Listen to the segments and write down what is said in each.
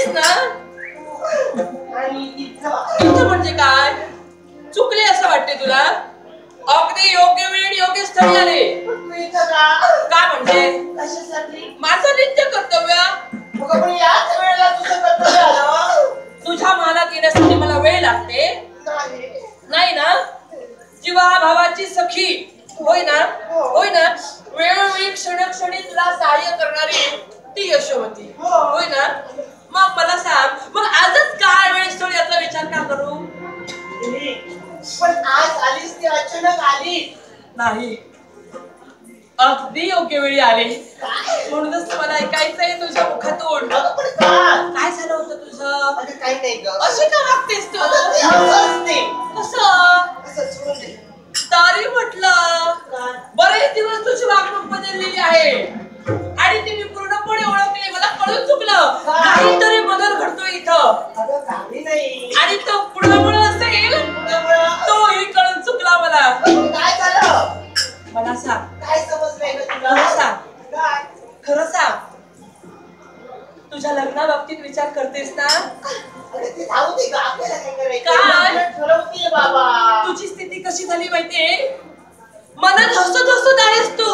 चुकलीस ना? आणि इथं म्हणजे काय? चुकले असं वाटते तुला? अगदी योग्य वेळी योग्य स्थळी आले. का म्हणजे? माझं नित्य कर्तव्य. याच वेळेला तुझं कर्तव्य आलं. तुझ्या महालात येण्यासाठी मला वेळ लागते नाही ना? जीवा भावाची सखी होय ना? होय ना? वेळोवेळी क्षणोक्षणी तुला सहाय्य करणारी ती यशोमती होय ना? मग मला सांग, मग आजच काय वेळ स्थळ याचा विचार का करू? पण आज आलीस ती अचानक आली नाही, अगदी योग्य वेळी आले. म्हणूनच मला ऐकायचंय तुझ्या मुखातून. काय झालं होतं तुझं? काही नाही ग. अशी का वागतेस तू? कसं? तारी म्हटलं बरेच दिवस तुझी वागणूक बदललेली आहे आणि ती मी पूर्णपणे ओळखली. मला कळून चुकलं काहीतरी बदल घडतोय इथं. आणि तो पुढं असेल तोही कळून चुकला मला. काय झालं? मला सांग, काय समजलंय ग तुला? खरं सांग, खरं सांग. तुझ्या लग्नाबाबतीत विचार करतेस ना? ठरवतीये बाबा. तुझी स्थिती कशी झाली माहितीये? मनात हसत हसत आहेस तू.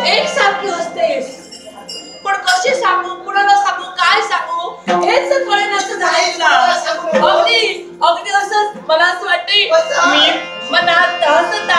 एक सारखी हसतेस. पण कशी सांगू, कुणाला सांगू, काय सांगू हेच कळेनासं झालंय तुला. अगदी असं मला असं वाटतंय मी मनात हसत